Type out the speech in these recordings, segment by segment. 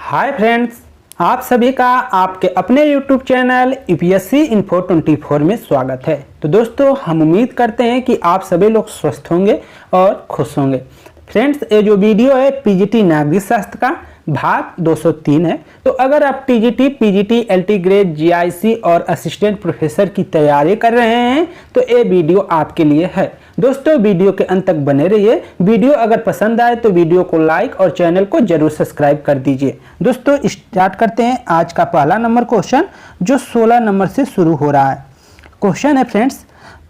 Hi friends, आप सभी का आपके अपने YouTube चैनल यूपीएससी इन्फो 24 में स्वागत है। तो दोस्तों, हम उम्मीद करते हैं कि आप सभी लोग स्वस्थ होंगे और खुश होंगे। फ्रेंड्स, ये जो वीडियो है पीजीटी नागरिक शास्त्र का भाग 203 है। तो अगर आप TGT, PGT, LT grade, GIC और असिस्टेंट प्रोफेसर की तैयारी कर रहे हैं तो ये वीडियो आपके लिए है। दोस्तों, वीडियो के अंत तक बने रहिए। वीडियो अगर पसंद आए तो वीडियो को लाइक और चैनल को जरूर सब्सक्राइब कर दीजिए। दोस्तों, स्टार्ट करते हैं आज का पहला नंबर क्वेश्चन, जो 16 नंबर से शुरू हो रहा है। क्वेश्चन है फ्रेंड्स,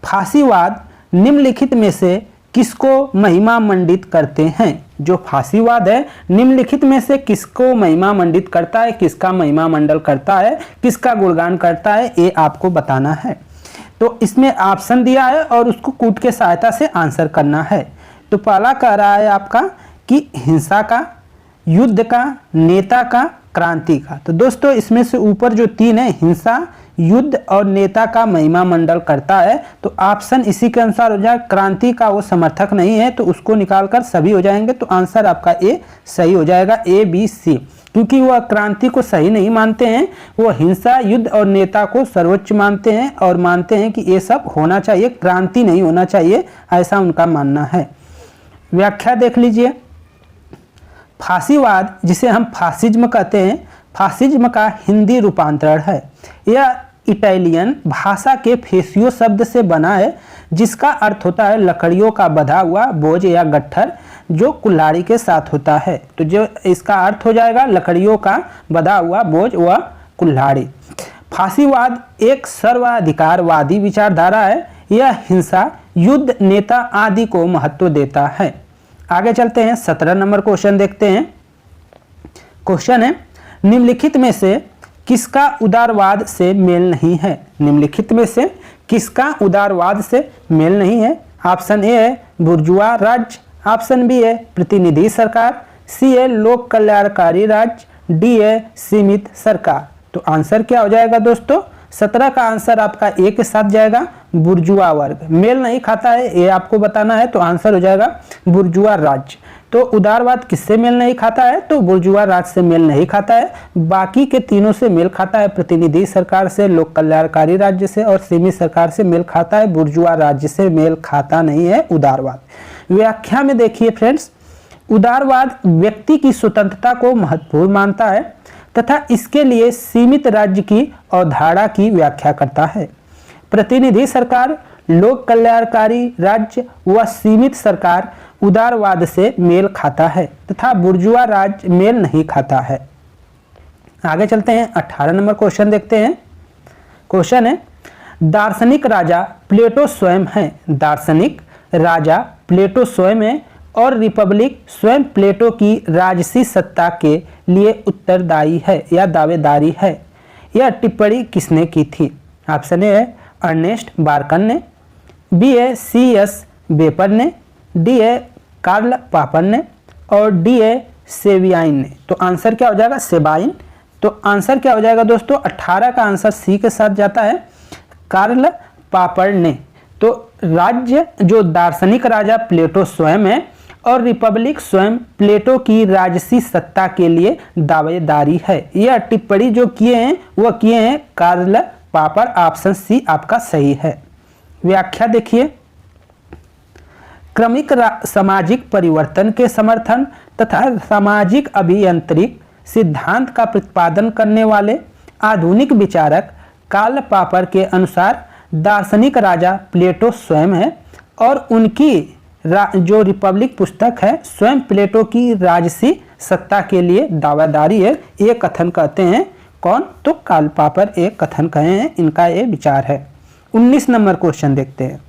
फांसीवाद निम्नलिखित में से किसको महिमा मंडित करते हैं? जो फांसीवाद है निम्नलिखित में से किसको महिमा मंडित करता है, किसका महिमा मंडल करता है, किसका गुणगान करता है, ये आपको बताना है। तो इसमें ऑप्शन दिया है और उसको कूट के सहायता से आंसर करना है। तो पहला कह रहा है आपका कि हिंसा का, युद्ध का, नेता का, क्रांति का। तो दोस्तों, इसमें से ऊपर जो तीन है, हिंसा, युद्ध और नेता का महिमा मंडल करता है, तो ऑप्शन इसी के अनुसार हो जाए। क्रांति का वो समर्थक नहीं है तो उसको निकालकर सभी हो जाएंगे, तो आंसर आपका ए सही हो जाएगा, ए बी सी। क्योंकि वह क्रांति को सही नहीं मानते हैं, वो हिंसा, युद्ध और नेता को सर्वोच्च मानते हैं और मानते हैं कि ये सब होना चाहिए, क्रांति नहीं होना चाहिए, ऐसा उनका मानना है। व्याख्या देख लीजिए। फांसीवाद, जिसे हम फासिज्म कहते हैं, फासिज्म का हिंदी रूपांतरण है। यह इटालियन भाषा के फेसियो शब्द से बना है, जिसका अर्थ होता है लकड़ियों का बंधा हुआ बोझ या गट्ठर जो कुल्हाड़ी के साथ होता है। तो जो इसका अर्थ हो जाएगा लकड़ियों का बंधा हुआ बोझ व कुल्हाड़ी। फांसीवाद एक सर्वाधिकारवादी विचारधारा है। यह हिंसा, युद्ध, नेता आदि को महत्व देता है। आगे चलते हैं, 17 नंबर क्वेश्चन देखते हैं। क्वेश्चन है, निम्नलिखित में से किसका उदारवाद से मेल नहीं है? निम्नलिखित में से किसका उदारवाद से मेल नहीं है? ऑप्शन ए है बुर्जुआ राज्य, ऑप्शन बी है प्रतिनिधि सरकार, सी है लोक कल्याणकारी राज्य, डी है सीमित सरकार। तो आंसर क्या हो जाएगा दोस्तों? 17 का आंसर आपका ए के साथ जाएगा, बुर्जुआ वर्ग। मेल नहीं खाता है ये आपको बताना है, तो आंसर हो जाएगा बुर्जुआ राज्य। तो उदारवाद किससे मेल नहीं खाता है? तो बुर्जुआ राज्य से मेल नहीं खाता है। बाकी के तीनों से मेल खाता है, प्रतिनिधि सरकार से, लोक कल्याणकारी राज्य से और सीमित सरकार से मेल खाता है। बुर्जुआ राज्य से मेल खाता नहीं है उदारवाद। व्याख्या में देखिए फ्रेंड्स, उदारवाद व्यक्ति की स्वतंत्रता को महत्वपूर्ण मानता है तथा इसके लिए सीमित राज्य की अवधारणा की व्याख्या करता है। प्रतिनिधि सरकार, लोक कल्याणकारी राज्य व सीमित सरकार उदारवाद से मेल खाता है तथा बुर्जुआ राज्य मेल नहीं खाता है। आगे चलते हैं, 18 नंबर क्वेश्चन देखते हैं। क्वेश्चन है, दार्शनिक राजा प्लेटो स्वयं है। दार्शनिक राजा प्लेटो स्वयं है और रिपब्लिक स्वयं प्लेटो की राजसी सत्ता के लिए उत्तरदायी है या दावेदारी है। यह टिप्पणी किसने की थी? ऑप्शन ए है अर्नेस्ट बार्कन ने, बी है C.S. बेपर ने, डी है कार्ल पापर ने और डी है सेबियाइन ने। तो आंसर क्या हो जाएगा? सेबाइन। तो आंसर क्या हो जाएगा दोस्तों? 18 का आंसर सी के साथ जाता है, कार्ल पापर ने। तो राज्य जो दार्शनिक राजा प्लेटो स्वयं है और रिपब्लिक स्वयं प्लेटो की राजसी सत्ता के लिए दावेदारी है। यह टिप्पणी जो किए हैं वह किए हैं कार्ल पापर। ऑप्शन सी आपका सही है। व्याख्या देखिए। क्रमिक सामाजिक परिवर्तन के समर्थन तथा सामाजिक अभियांत्रिक सिद्धांत का प्रतिपादन करने वाले आधुनिक विचारक कार्ल पापर के अनुसार दार्शनिक राजा प्लेटो स्वयं है और उनकी जो रिपब्लिक पुस्तक है स्वयं प्लेटो की राजसी सत्ता के लिए दावेदारी है। ये कथन कहते हैं कौन? तो कार्ल पापर एक कथन कहे हैं, इनका ये विचार है। 19 नंबर क्वेश्चन देखते हैं।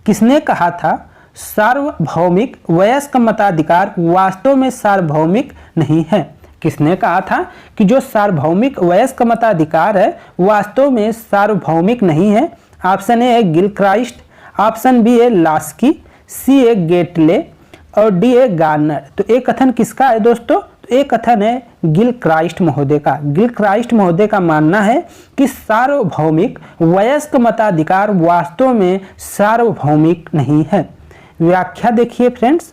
किसने कहा था सार्वभौमिक वयस्क मताधिकार वास्तव में सार्वभौमिक नहीं है? किसने कहा था कि जो सार्वभौमिक वयस्क मताधिकार है वास्तव में सार्वभौमिक नहीं है? ऑप्शन ए है गिलक्राइस्ट, ऑप्शन बी है लास्की, सी है गेटले और डी है गार्नर। तो एक कथन किसका है दोस्तों? तो एक कथन है गिलक्राइस्ट महोदय का। गिलक्राइस्ट महोदय का मानना है कि सार्वभौमिक वयस्क मताधिकार वास्तव में सार्वभौमिक नहीं है। व्याख्या देखिए फ्रेंड्स।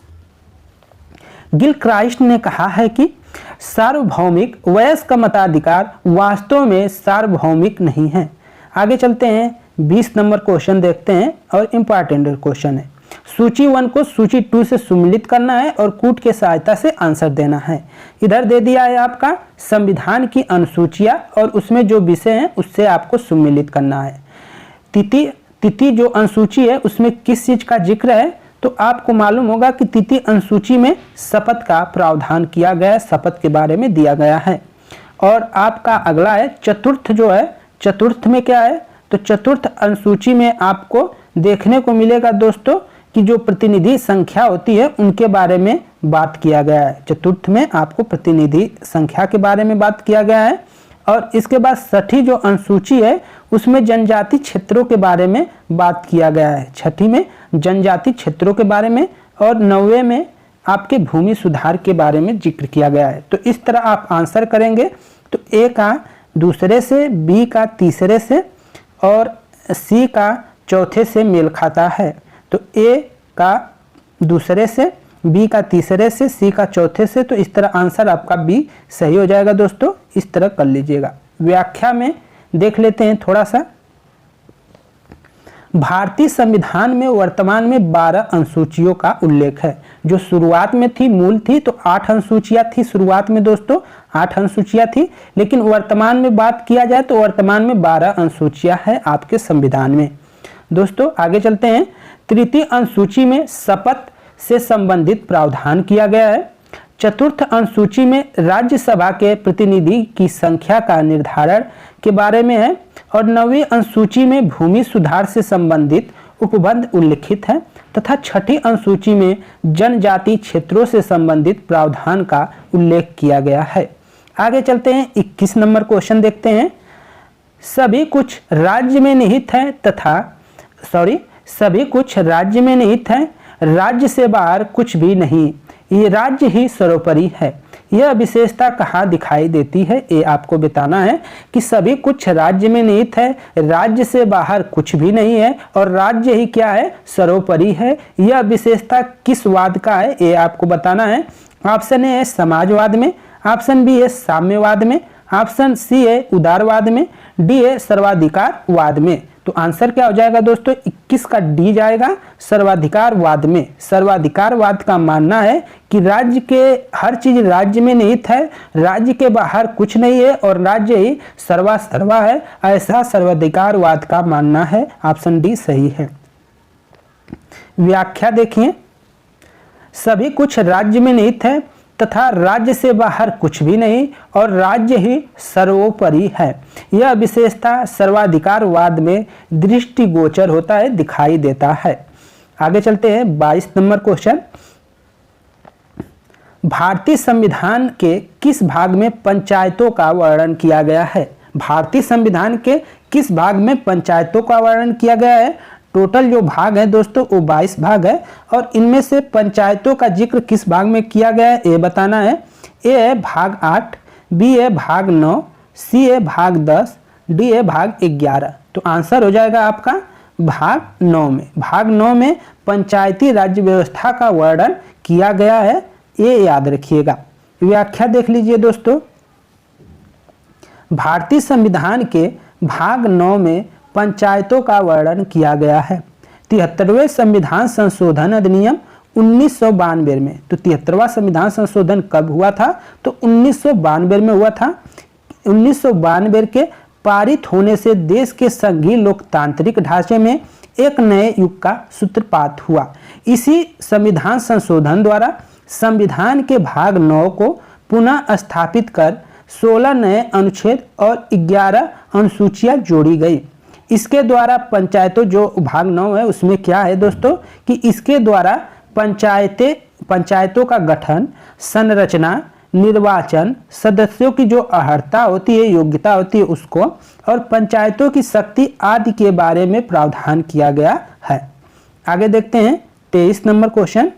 गिलक्राइस्ट ने कहा है कि सार्वभौमिक वयस्क मताधिकार वास्तव में सार्वभौमिक नहीं है। आगे चलते हैं, 20 नंबर क्वेश्चन देखते हैं और इम्पॉर्टेंट क्वेश्चन है। सूची 1 को सूची 2 से सुमिलित करना है और कूट के सहायता से आंसर देना है। इधर दे दिया है आपका संविधान की अनुसूचियां और उसमें जो विषय हैं उससे आपको सुमिलित करना है। तिथि जो अनुसूची है उसमें किस चीज का जिक्र है, तो आपको मालूम होगा कि तिथि अनुसूची में शपथ का प्रावधान किया गया है, शपथ के बारे में दिया गया है। और आपका अगला है चतुर्थ, जो है चतुर्थ में क्या है, तो चतुर्थ अनुसूची में आपको देखने को मिलेगा दोस्तों कि जो प्रतिनिधि संख्या होती है उनके बारे में बात किया गया है। चतुर्थ में आपको प्रतिनिधि संख्या के बारे में बात किया गया है। और इसके बाद छठी जो अनुसूची है उसमें जनजाति क्षेत्रों के बारे में बात किया गया है। छठी में जनजाति क्षेत्रों के बारे में और 9वें में आपके भूमि सुधार के बारे में जिक्र किया गया है। तो इस तरह आप आंसर करेंगे तो ए का दूसरे से, बी का तीसरे से और सी का चौथे से मेल खाता है। तो ए का दूसरे से, बी का तीसरे से, सी का चौथे से, तो इस तरह आंसर आपका बी सही हो जाएगा दोस्तों। इस तरह कर लीजिएगा। व्याख्या में देख लेते हैं थोड़ा सा। भारतीय संविधान में वर्तमान में 12 अनुसूचियों का उल्लेख है। जो शुरुआत में थी, मूल थी तो 8 अनुसूचियां थी शुरुआत में दोस्तों, 8 अनुसूचियां थी। लेकिन वर्तमान में बात किया जाए तो वर्तमान में 12 अनुसूचियां हैं आपके संविधान में। दोस्तों आगे चलते हैं। तृतीय अनुसूची में शपथ से संबंधित प्रावधान किया गया है। चतुर्थ अनुसूची में राज्यसभा के प्रतिनिधि की संख्या का निर्धारण के बारे में है। और 9वीं अनुसूची में भूमि सुधार से संबंधित उपबंध उल्लिखित है तथा छठी अनुसूची में जनजाति क्षेत्रों से संबंधित प्रावधान का उल्लेख किया गया है। आगे चलते हैं, 21 नंबर क्वेश्चन देखते हैं। सभी कुछ राज्य में निहित है सभी कुछ राज्य में निहित है, राज्य से बाहर कुछ भी नहीं, ये राज्य ही सर्वोपरि है। यह विशेषता कहाँ दिखाई देती है, ये आपको बताना है कि सभी कुछ राज्य में निहित है, राज्य से बाहर कुछ भी नहीं है और राज्य ही क्या है, सर्वोपरि है। यह विशेषता किस वाद का है, ये आपको बताना है। ऑप्शन ए है समाजवाद में, ऑप्शन बी है साम्यवाद में, ऑप्शन सी है उदारवाद में, डी है सर्वाधिकारवाद में। तो आंसर क्या हो जाएगा दोस्तों, 21 का डी जाएगा सर्वाधिकारवाद में। सर्वाधिकारवाद का मानना है कि राज्य के हर चीज राज्य में निहित है, राज्य के बाहर कुछ नहीं है और राज्य ही सर्वा है, ऐसा सर्वाधिकारवाद का मानना है। ऑप्शन डी सही है। व्याख्या देखिए, सभी कुछ राज्य में निहित है तथा राज्य से बाहर कुछ भी नहीं और राज्य ही सर्वोपरि है। यह विशेषता सर्वाधिकारवाद में दृष्टिगोचर होता है, दिखाई देता है। आगे चलते हैं, 22 नंबर क्वेश्चन। भारतीय संविधान के किस भाग में पंचायतों का वर्णन किया गया है? भारतीय संविधान के किस भाग में पंचायतों का वर्णन किया गया है? टोटल जो भाग है दोस्तों वो 22 भाग है और इनमें से पंचायतों का जिक्र किस भाग में किया गया है ये बताना है। ए है भाग 8, बी है भाग 9, सी है भाग 10, डी है भाग 11। तो आंसर हो जाएगा आपका भाग 9 में। भाग 9 में पंचायती राज्य व्यवस्था का वर्णन किया गया है, ये याद रखिएगा। व्याख्या देख लीजिए दोस्तों। भारतीय संविधान के भाग 9 में पंचायतों का वर्णन किया गया है। 73वें संविधान संशोधन अधिनियम 1992 में, तो 73वां संविधान संशोधन कब हुआ था? तो 1992 में हुआ था। 1992 के पारित होने से देश के संघीय लोकतांत्रिक ढांचे में एक नए युग का सूत्रपात हुआ। इसी संविधान संशोधन द्वारा संविधान के भाग 9 को पुनः स्थापित कर 16 नए अनुच्छेद और 11 अनुसूचियां जोड़ी गई। इसके द्वारा पंचायतों, जो भाग 9 है उसमें क्या है दोस्तों कि इसके द्वारा पंचायतों का गठन, संरचना, निर्वाचन, सदस्यों की जो अर्हता होती है, योग्यता होती है उसको, और पंचायतों की शक्ति आदि के बारे में प्रावधान किया गया है। आगे देखते हैं 23 नंबर क्वेश्चन।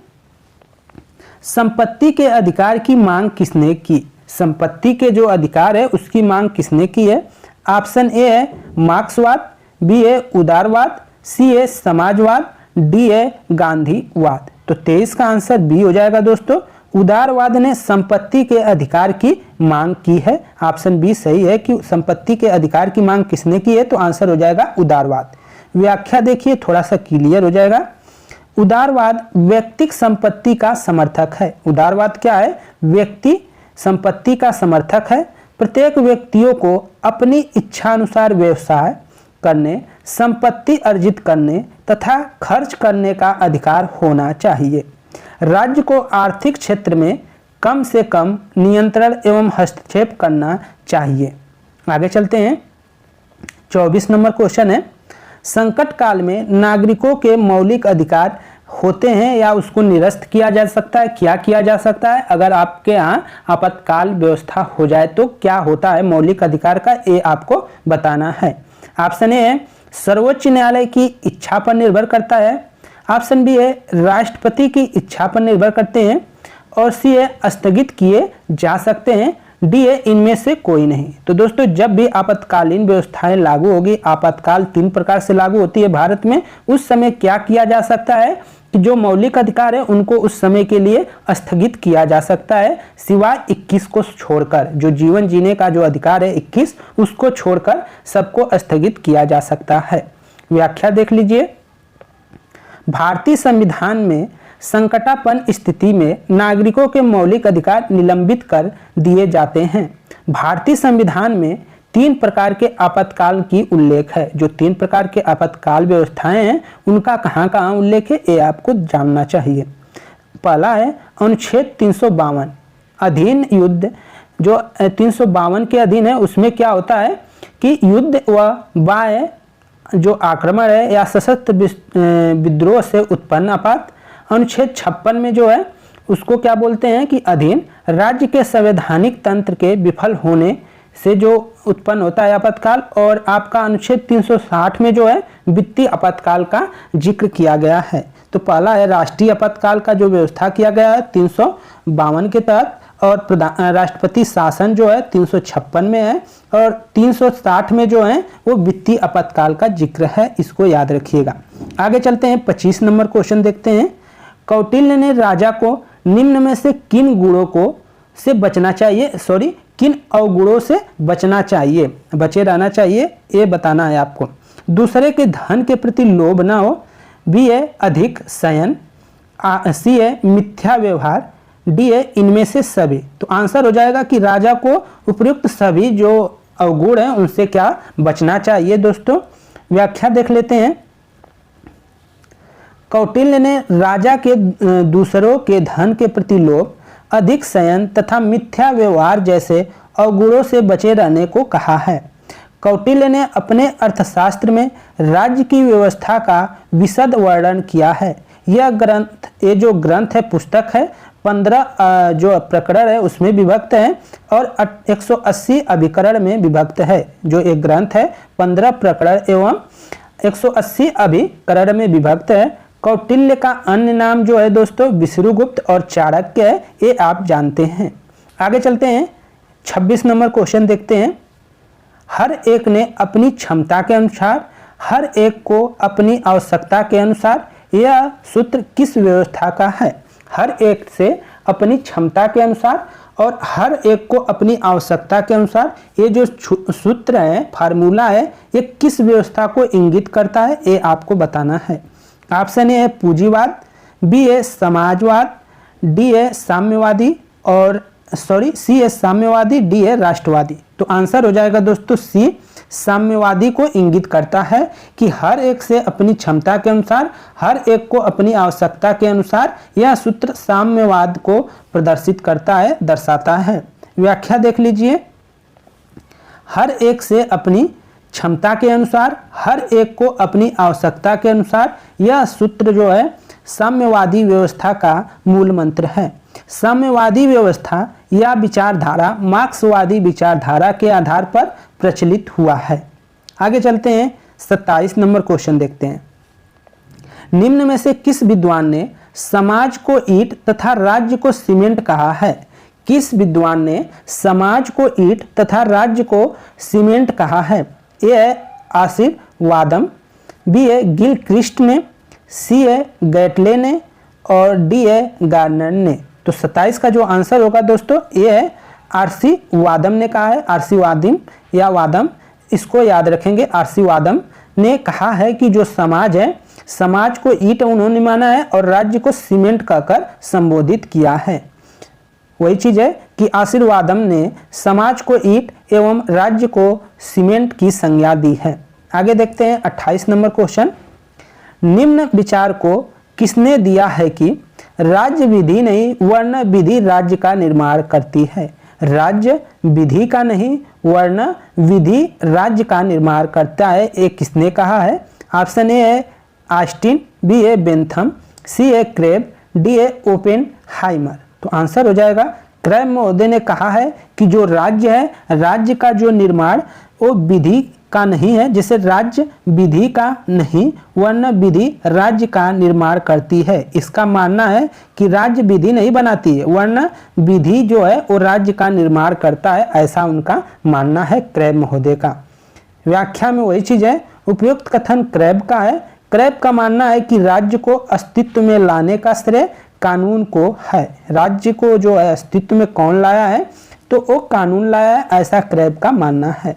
संपत्ति के अधिकार की मांग किसने की? संपत्ति के जो अधिकार है उसकी मांग किसने की है? ऑप्शन ए है मार्क्सवाद, बी है उदारवाद, सी है समाजवाद, डी है गांधीवाद। तो 23 का आंसर बी हो जाएगा दोस्तों, उदारवाद ने संपत्ति के अधिकार की मांग की है। ऑप्शन बी सही है कि संपत्ति के अधिकार की मांग किसने की है, तो आंसर हो जाएगा उदारवाद। व्याख्या देखिए, थोड़ा सा क्लियर हो जाएगा। उदारवाद व्यक्तिक संपत्ति का समर्थक है। उदारवाद क्या है? व्यक्ति संपत्ति का समर्थक है। प्रत्येक व्यक्तियों को अपनी इच्छानुसार व्यवसाय करने, संपत्ति अर्जित करने तथा खर्च करने का अधिकार होना चाहिए। राज्य को आर्थिक क्षेत्र में कम से कम नियंत्रण एवं हस्तक्षेप करना चाहिए। आगे चलते हैं। 24 नंबर क्वेश्चन है, संकट काल में नागरिकों के मौलिक अधिकार होते हैं या उसको निरस्त किया जा सकता है? क्या किया जा सकता है? अगर आपके यहाँ आपातकाल व्यवस्था हो जाए तो क्या होता है मौलिक अधिकार का, ये आपको बताना है। ऑप्शन ए है सर्वोच्च न्यायालय की इच्छा पर निर्भर करता है। ऑप्शन बी है राष्ट्रपति की इच्छा पर निर्भर करते हैं। और सी है स्थगित किए जा सकते हैं। डी है इनमें से कोई नहीं। तो दोस्तों, जब भी आपातकालीन व्यवस्थाएं लागू होगी, आपातकाल 3 प्रकार से लागू होती है भारत में, उस समय क्या किया जा सकता है कि जो मौलिक अधिकार है उनको उस समय के लिए स्थगित किया जा सकता है, सिवाय 21 को छोड़कर। जो जीवन जीने का जो अधिकार है 21, उसको छोड़कर सबको स्थगित किया जा सकता है। व्याख्या देख लीजिए। भारतीय संविधान में संकटापन्न स्थिति में नागरिकों के मौलिक अधिकार निलंबित कर दिए जाते हैं। भारतीय संविधान में 3 प्रकार के आपातकाल की उल्लेख है। जो 3 प्रकार के आपातकाल व्यवस्थाएं हैं उनका कहाँ कहाँ उल्लेख है, ये आपको जानना चाहिए। पहला है अनुच्छेद 352 अधीन युद्ध। जो 352 के अधीन है उसमें क्या होता है कि युद्ध व बाह्य जो आक्रमण है या सशस्त्र विद्रोह से उत्पन्न आपात। अनुच्छेद 56 में जो है उसको क्या बोलते हैं कि अधीन राज्य के संवैधानिक तंत्र के विफल होने से जो उत्पन्न होता है आपातकाल। और आपका अनुच्छेद 360 में जो है वित्तीय आपातकाल का जिक्र किया गया है। तो पहला है राष्ट्रीय आपातकाल का जो व्यवस्था किया गया है 352 के तहत, और राष्ट्रपति शासन जो है 356 में है, और 360 में जो है वो वित्तीय आपातकाल का जिक्र है। इसको याद रखिएगा। आगे चलते हैं। 25 नंबर क्वेश्चन देखते हैं। कौटिल्य ने राजा को निम्न में से किन गुणों को से बचना चाहिए, किन अवगुणों से बचना चाहिए, बचे रहना चाहिए, ये बताना है आपको। दूसरे के धन के प्रति लोभ ना हो। बी है अधिक शयन। सी है मिथ्या व्यवहार। डी है इनमें से सभी। तो आंसर हो जाएगा कि राजा को उपयुक्त सभी जो अवगुण हैं उनसे क्या बचना चाहिए। दोस्तों, व्याख्या देख लेते हैं। कौटिल्य ने राजा के दूसरों के धन के प्रति लोभ, अधिक शयन तथा मिथ्या व्यवहार जैसे अवगुणों से बचे रहने को कहा है। कौटिल्य ने अपने अर्थशास्त्र में राज्य की व्यवस्था का विशद वर्णन किया है। ये जो ग्रंथ है, पुस्तक है, 15 जो प्रकरण है उसमें विभक्त है और 180 अभिकरण में विभक्त है। जो एक ग्रंथ है 15 प्रकरण एवं 180 अभिकरण में विभक्त है। कौटिल्य का अन्य नाम जो है दोस्तों विष्णुगुप्त और चाणक्य है, ये आप जानते हैं। आगे चलते हैं। 26 नंबर क्वेश्चन देखते हैं। हर एक ने अपनी क्षमता के अनुसार, हर एक को अपनी आवश्यकता के अनुसार, यह सूत्र किस व्यवस्था का है? हर एक से अपनी क्षमता के अनुसार और हर एक को अपनी आवश्यकता के अनुसार, ये जो सूत्र है, फार्मूला है, ये किस व्यवस्था को इंगित करता है, ये आपको बताना है। ऑप्शन ए है पूंजीवाद, बी है समाजवाद, डी है साम्यवादी और सी है साम्यवादी, डी है राष्ट्रवादी। तो आंसर हो जाएगा दोस्तों सी, साम्यवादी को इंगित करता है कि हर एक से अपनी क्षमता के अनुसार, हर एक को अपनी आवश्यकता के अनुसार। यह सूत्र साम्यवाद को प्रदर्शित करता है, दर्शाता है। व्याख्या देख लीजिए। हर एक से अपनी क्षमता के अनुसार, हर एक को अपनी आवश्यकता के अनुसार, यह सूत्र जो है साम्यवादी व्यवस्था का मूल मंत्र है। साम्यवादी व्यवस्था या विचारधारा मार्क्सवादी विचारधारा के आधार पर प्रचलित हुआ है। आगे चलते हैं। 27 नंबर क्वेश्चन देखते हैं। निम्न में से किस विद्वान ने समाज को ईंट तथा राज्य को सीमेंट कहा है? किस विद्वान ने समाज को ईंट तथा राज्य को सीमेंट कहा है? ए है आशीर्वादम, बी है गिलक्रिस्ट ने, सी है गैटले ने और डी है गार्नर ने। तो 27 का जो आंसर होगा दोस्तों ये है आरसी वादम ने कहा है। आरसी वादिम या वादम, इसको याद रखेंगे। आरसी वादम ने कहा है कि जो समाज है, समाज को ईंट उन्होंने माना है और राज्य को सीमेंट कहकर संबोधित किया है। वही चीज है कि आशीर्वादम ने समाज को ईंट एवं राज्य को सीमेंट की संज्ञा दी है। आगे देखते हैं 28 नंबर क्वेश्चन। निम्न विचार को किसने दिया है कि राज्य विधि नहीं वर्ण विधि राज्य का निर्माण करती है। राज्य विधि का नहीं वर्ण विधि राज्य का निर्माण करता है, ये किसने कहा है? ऑप्शन ए है ऑस्टिन, बी है बेंथम, सी है क्रेब, डी है ओपेनहाइमर। तो आंसर हो जाएगा क्रेब महोदय ने कहा है कि जो राज्य है, राज्य का जो निर्माण वो विधि का नहीं है, जैसे राज्य विधि का नहीं वर्ण विधि राज्य का निर्माण करती है। इसका मानना है कि राज्य विधि नहीं बनाती है, वर्ण विधि जो है वो राज्य का निर्माण करता है, ऐसा उनका मानना है क्रेब महोदय का। व्याख्या में वही चीज है, उपयुक्त कथन क्रेब का है। क्रेब का मानना है कि राज्य को अस्तित्व में लाने का श्रेय कानून को है। राज्य को जो है अस्तित्व में कौन लाया है? तो वो कानून लाया है, ऐसा क्रेब का मानना है।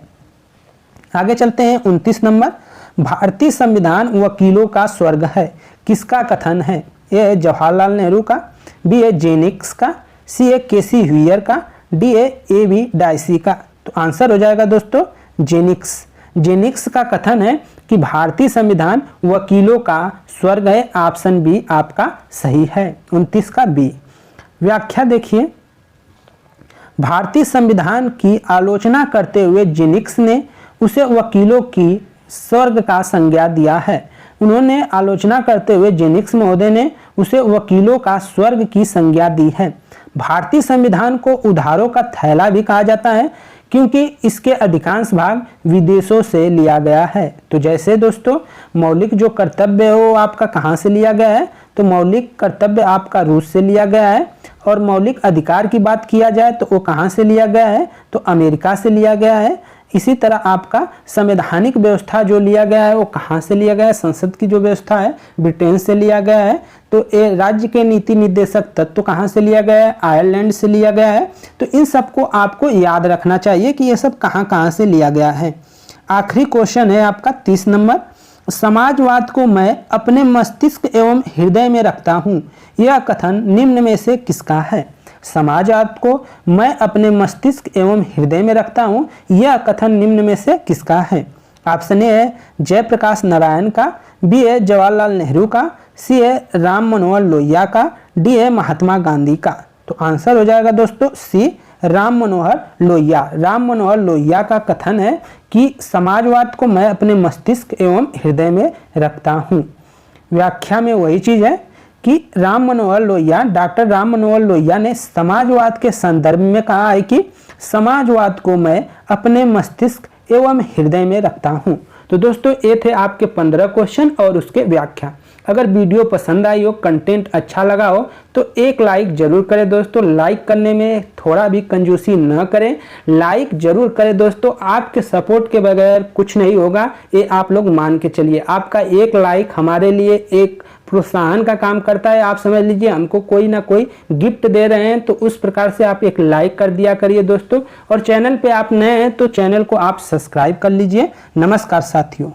आगे चलते हैं 29 नंबर। भारतीय संविधान वकीलों का स्वर्ग है, किसका कथन है? ए है जवाहरलाल नेहरू का, बी है जेनिक्स का, सी है केसी ह्यूयर का, डी है ए.बी. डायसी का। तो आंसर हो जाएगा दोस्तों जेनिक्स। जेनिक्स का कथन है कि भारतीय संविधान वकीलों का स्वर्ग है। ऑप्शन बी आपका सही है, 29 का बी। व्याख्या देखिए, भारतीय संविधान की आलोचना करते हुए जेनिक्स ने उसे वकीलों की स्वर्ग का संज्ञा दिया है। उन्होंने आलोचना करते हुए जेनिक्स महोदय ने उसे वकीलों का स्वर्ग की संज्ञा दी है। भारतीय संविधान को उधारों का थैला भी कहा जाता है क्योंकि इसके अधिकांश भाग विदेशों से लिया गया है। तो जैसे दोस्तों मौलिक जो कर्तव्य है वो आपका कहाँ से लिया गया है? तो मौलिक कर्तव्य आपका रूस से लिया गया है। और मौलिक अधिकार की बात किया जाए तो वो कहाँ से लिया गया है? तो अमेरिका से लिया गया है। इसी तरह आपका संवैधानिक व्यवस्था जो लिया गया है वो कहाँ से लिया गया है? संसद की जो व्यवस्था है ब्रिटेन से लिया गया है। तो ये राज्य के नीति निर्देशक तत्व कहाँ से लिया गया है? आयरलैंड से लिया गया है। तो इन सबको आपको याद रखना चाहिए कि ये सब कहाँ कहाँ से लिया गया है। आखिरी क्वेश्चन है आपका 30 नंबर। समाजवाद को मैं अपने मस्तिष्क एवं हृदय में रखता हूँ, यह कथन निम्न में से किसका है? समाजवाद को मैं अपने मस्तिष्क एवं हृदय में रखता हूँ, यह कथन निम्न में से किसका है? ऑप्शन ए है जयप्रकाश नारायण का, बी है जवाहरलाल नेहरू का, सी है राम मनोहर लोहिया का, डी है महात्मा गांधी का। तो आंसर हो जाएगा दोस्तों सी राम मनोहर लोहिया। राम मनोहर लोहिया का कथन है कि समाजवाद को मैं अपने मस्तिष्क एवं हृदय में रखता हूँ। व्याख्या में वही चीज है कि राम मनोहर लोहिया, डॉक्टर राम मनोहर लोहिया ने समाजवाद के संदर्भ में कहा है कि समाजवाद को मैं अपने मस्तिष्क एवं हृदय में रखता हूँ। तो दोस्तों ये थे आपके 15 क्वेश्चन और उसके व्याख्या। अगर वीडियो पसंद आई हो, कंटेंट अच्छा लगा हो तो एक लाइक जरूर करें दोस्तों। लाइक करने में थोड़ा भी कंजूसी न करें, लाइक जरूर करें दोस्तों। आपके सपोर्ट के बगैर कुछ नहीं होगा, ये आप लोग मान के चलिए। आपका एक लाइक हमारे लिए एक प्रोत्साहन का काम करता है। आप समझ लीजिए हमको कोई ना कोई गिफ्ट दे रहे हैं, तो उस प्रकार से आप एक लाइक कर दिया करिए दोस्तों। और चैनल पे आप नए हैं तो चैनल को आप सब्सक्राइब कर लीजिए। नमस्कार साथियों।